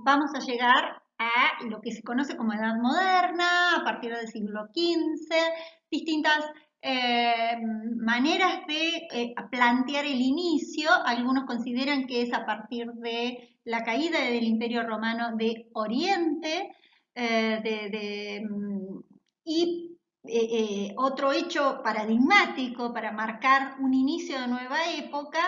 vamos a llegar a lo que se conoce como Edad Moderna, a partir del siglo XV, distintas maneras de plantear el inicio. Algunos consideran que es a partir de la caída del Imperio Romano de Oriente, y otro hecho paradigmático para marcar un inicio de nueva época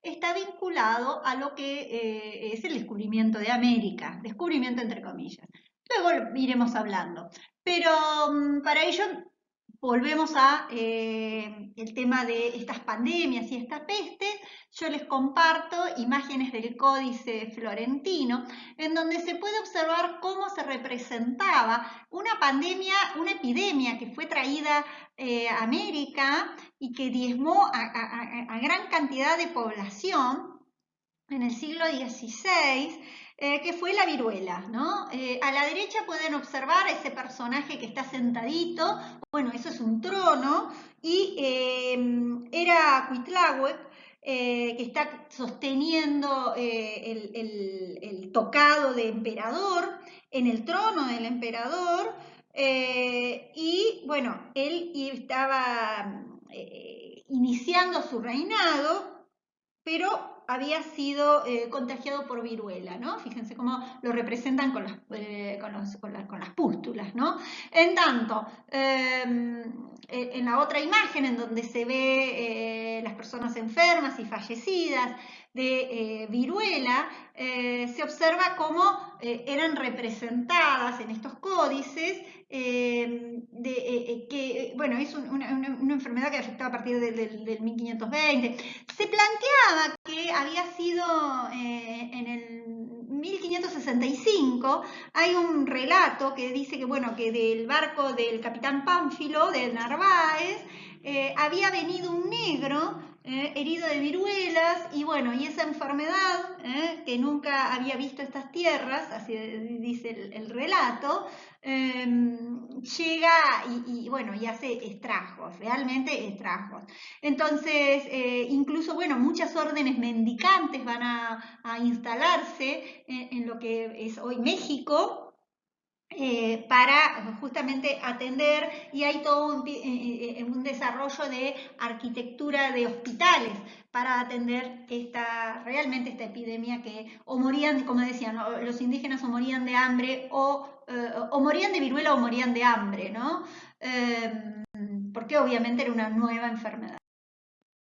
está vinculado a lo que es el descubrimiento de América, descubrimiento entre comillas. Luego iremos hablando, pero para ello volvemos a el tema de estas pandemias y estas pestes. Yo les comparto imágenes del Códice Florentino, en donde se puede observar cómo se representaba una pandemia, una epidemia que fue traída a América y que diezmó a gran cantidad de población en el siglo XVI, que fue la viruela, ¿no? A la derecha pueden observar ese personaje que está sentadito, bueno, eso es un trono, y era Cuitláhuac, que está sosteniendo el tocado de emperador en el trono del emperador, y bueno, él estaba iniciando su reinado, pero había sido contagiado por viruela, ¿no? Fíjense cómo lo representan con las pústulas, ¿no? En tanto, en la otra imagen, en donde se ve las personas enfermas y fallecidas de viruela, se observa cómo eran representadas en estos códices, que, bueno, es una enfermedad que afectaba a partir del 1520. Se planteaba que había sido en el 1565. Hay un relato que dice que, bueno, que del barco del capitán Pánfilo de Narváez había venido un negro herido de viruelas, y bueno, y esa enfermedad, que nunca había visto estas tierras, así dice el relato, llega bueno, y hace estragos, realmente estragos. Entonces, incluso, bueno, muchas órdenes mendicantes van a instalarse en lo que es hoy México, para justamente atender, y hay todo un desarrollo de arquitectura de hospitales para atender realmente esta epidemia, que o morían, como decían, los indígenas o morían de hambre, o morían de viruela o morían de hambre, ¿no? Porque obviamente era una nueva enfermedad.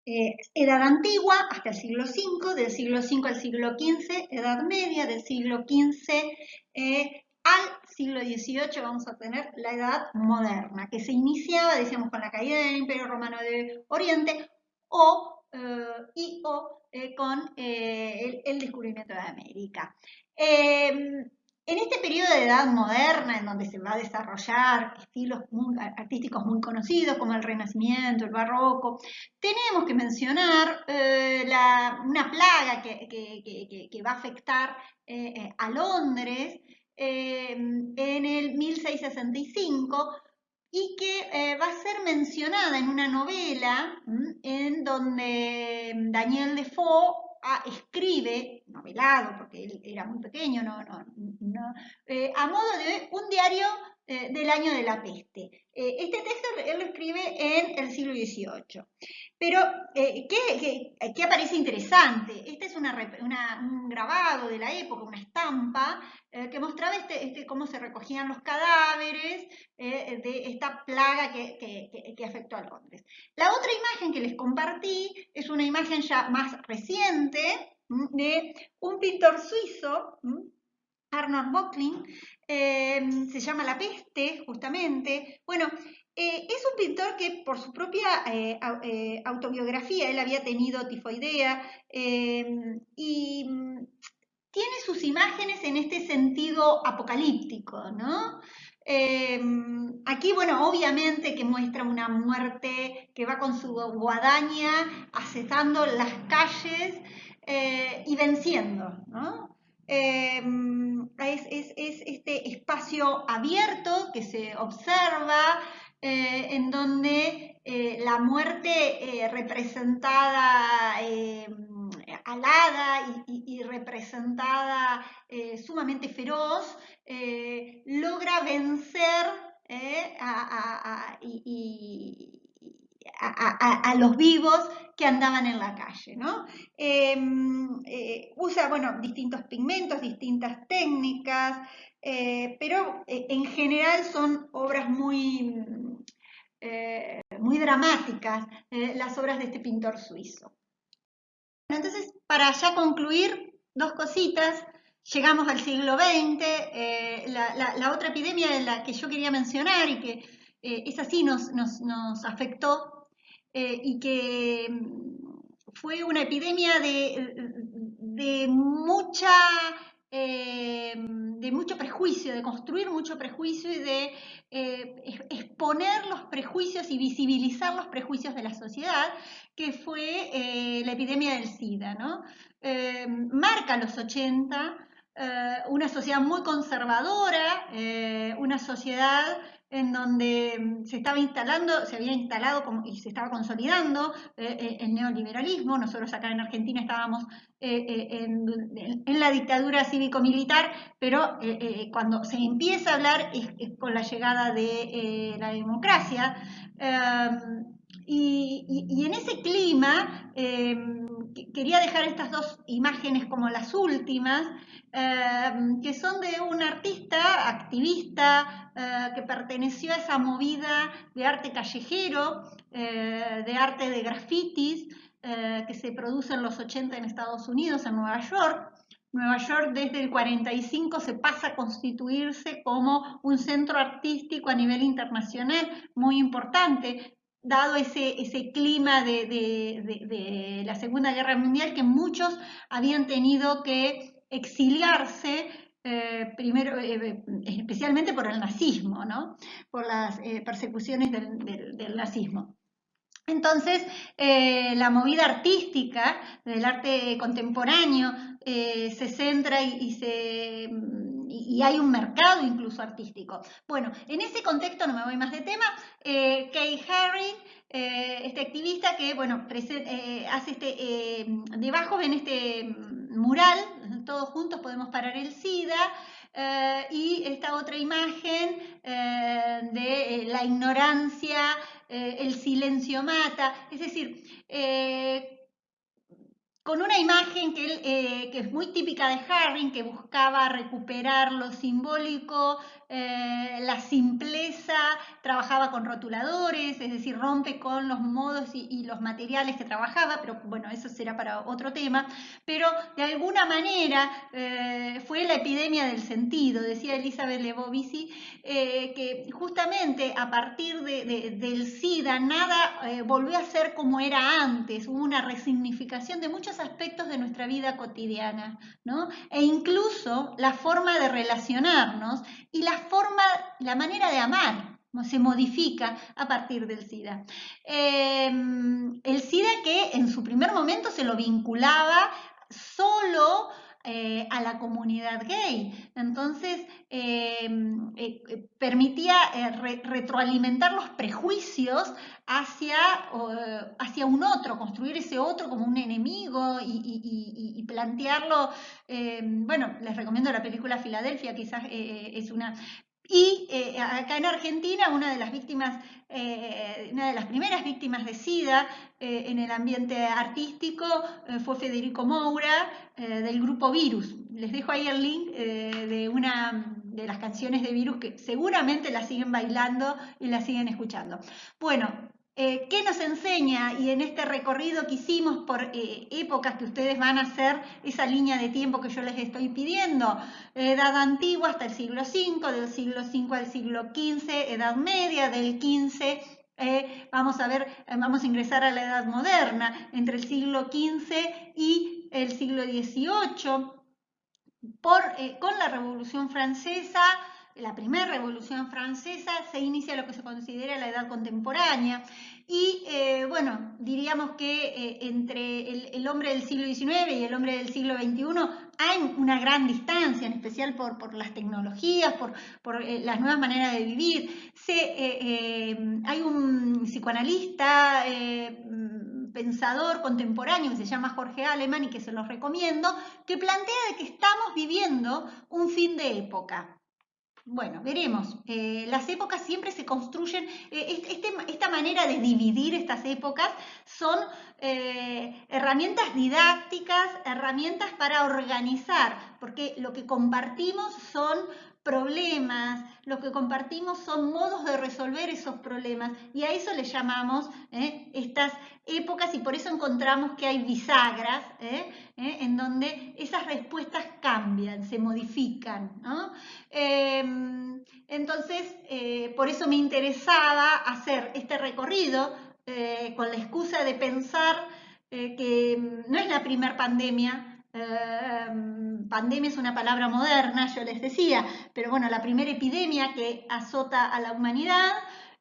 Edad antigua hasta el siglo V, del siglo V al siglo XV, Edad media, del siglo XV al siglo XVIII vamos a tener la Edad moderna, que se iniciaba, decíamos, con la caída del Imperio Romano de Oriente, con el descubrimiento de América. En este periodo de edad moderna, en donde se va a desarrollar estilos artísticos muy conocidos como el Renacimiento, el Barroco, tenemos que mencionar una plaga que va a afectar a Londres en el 1665, y que va a ser mencionada en una novela en donde Daniel Defoe escribe, novelado, porque él era muy pequeño, a modo de un diario del año de la peste. Este texto él lo escribe en el siglo XVIII. Pero, ¿qué aparece interesante? Este es un grabado de la época, una estampa, que mostraba cómo se recogían los cadáveres de esta plaga que afectó a Londres. La otra imagen que les compartí es una imagen ya más reciente, de un pintor suizo, Arnold Böcklin, se llama La Peste, justamente. Bueno, es un pintor que por su propia autobiografía, él había tenido tifoidea, y tiene sus imágenes en este sentido apocalíptico, ¿no? Aquí, bueno, obviamente que muestra una muerte que va con su guadaña acechando las calles y venciendo, ¿no? Es este espacio abierto que se observa, en donde la muerte representada alada y representada sumamente feroz, logra vencer a los vivos que andaban en la calle, ¿no? Usa, bueno, distintos pigmentos, distintas técnicas, pero en general son obras muy dramáticas, las obras de este pintor suizo. Bueno, entonces, para ya concluir, dos cositas. Llegamos al siglo XX, la otra epidemia de la que yo quería mencionar y que esa sí nos afectó y que fue una epidemia de mucho prejuicio, de construir mucho prejuicio y de exponer los prejuicios y visibilizar los prejuicios de la sociedad, que fue la epidemia del SIDA, ¿no? Marca los 80, una sociedad muy conservadora, una sociedad en donde se había instalado y se estaba consolidando el neoliberalismo. Nosotros acá en Argentina estábamos en la dictadura cívico-militar, pero cuando se empieza a hablar es con la llegada de la democracia. Y en ese clima quería dejar estas dos imágenes como las últimas, que son de un artista activista que perteneció a esa movida de arte callejero, de arte de grafitis, que se produce en los 80 en Estados Unidos, en Nueva York. Nueva York desde el 45 se pasa a constituirse como un centro artístico a nivel internacional muy importante, dado ese clima de la Segunda Guerra Mundial, que muchos habían tenido que exiliarse, primero, especialmente por el nazismo, ¿no? Por las persecuciones del nazismo. Entonces, la movida artística del arte contemporáneo se centra y hay un mercado incluso artístico. Bueno, en ese contexto, no me voy más de tema, Kay Haring, este activista que, bueno, hace debajo ven este mural, todos juntos podemos parar el SIDA, y esta otra imagen de la ignorancia, el silencio mata, es decir, con una imagen que es muy típica de Haring, que buscaba recuperar lo simbólico, la simpleza, trabajaba con rotuladores, es decir, rompe con los modos y los materiales que trabajaba, pero bueno, eso será para otro tema, pero de alguna manera fue la epidemia del sentido, decía Elizabeth Lebovici, que justamente a partir del SIDA nada volvió a ser como era antes, hubo una resignificación de muchos aspectos de nuestra vida cotidiana, ¿no? E incluso la forma de relacionarnos y la manera de amar se modifica a partir del SIDA. El SIDA, que en su primer momento se lo vinculaba solo a la comunidad gay. Entonces, permitía retroalimentar los prejuicios hacia un otro, construir ese otro como un enemigo y plantearlo. Bueno, les recomiendo la película Filadelfia, quizás es una. Y acá en Argentina, una de las primeras víctimas de SIDA en el ambiente artístico fue Federico Moura, del grupo Virus. Les dejo ahí el link de una de las canciones de Virus, que seguramente la siguen bailando y la siguen escuchando. Bueno, ¿qué nos enseña? Y en este recorrido que hicimos por épocas que ustedes van a hacer esa línea de tiempo que yo les estoy pidiendo, edad antigua hasta el siglo V, del siglo V al siglo XV, edad media, del XV vamos a ingresar a la edad moderna, entre el siglo XV y el siglo XVIII, con la Revolución Francesa. La primera Revolución Francesa se inicia lo que se considera la edad contemporánea y bueno, diríamos que entre el hombre del siglo XIX y el hombre del siglo XXI hay una gran distancia, en especial por las tecnologías, por las nuevas maneras de vivir. Hay un psicoanalista pensador contemporáneo que se llama Jorge Aleman y que se los recomiendo, que plantea de que estamos viviendo un fin de época. Bueno, veremos. Las épocas siempre se construyen, esta manera de dividir estas épocas son herramientas didácticas, herramientas para organizar, porque lo que compartimos son problemas, lo que compartimos son modos de resolver esos problemas y a eso le llamamos estas épocas y por eso encontramos que hay bisagras en donde esas respuestas cambian, se modifican, ¿no? Entonces, por eso me interesaba hacer este recorrido con la excusa de pensar que no es la primer pandemia. Pandemia es una palabra moderna, yo les decía, pero bueno, la primera epidemia que azota a la humanidad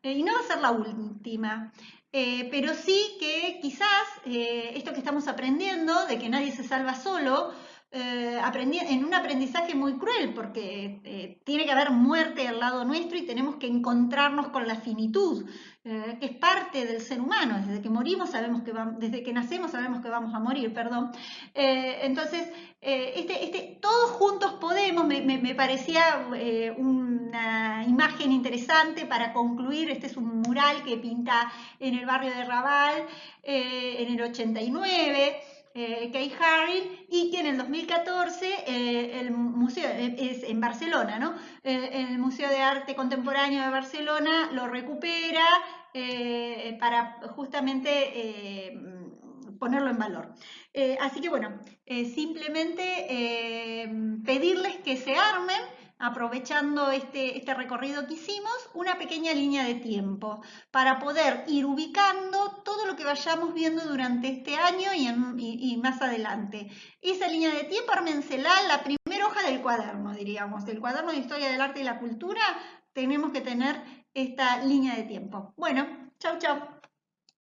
y no va a ser la última. Pero sí que quizás esto que estamos aprendiendo, de que nadie se salva solo, en un aprendizaje muy cruel, porque tiene que haber muerte al lado nuestro y tenemos que encontrarnos con la finitud, que es parte del ser humano. Desde que morimos sabemos que vamos, desde que nacemos sabemos que vamos a morir, perdón. Entonces, todos juntos podemos, me parecía una imagen interesante para concluir. Este es un mural que pinta en el barrio de Raval en el 89. Kay Harry, y que en el 2014 el museo, es en Barcelona, ¿no? El Museo de Arte Contemporáneo de Barcelona lo recupera para justamente ponerlo en valor. Así que bueno, simplemente pedirles que se armen, aprovechando este recorrido que hicimos, una pequeña línea de tiempo para poder ir ubicando todo lo que vayamos viendo durante este año y más adelante. Esa línea de tiempo, ármensela la primera hoja del cuaderno, diríamos, del cuaderno de Historia del Arte y la Cultura, tenemos que tener esta línea de tiempo. Bueno, chau, chau.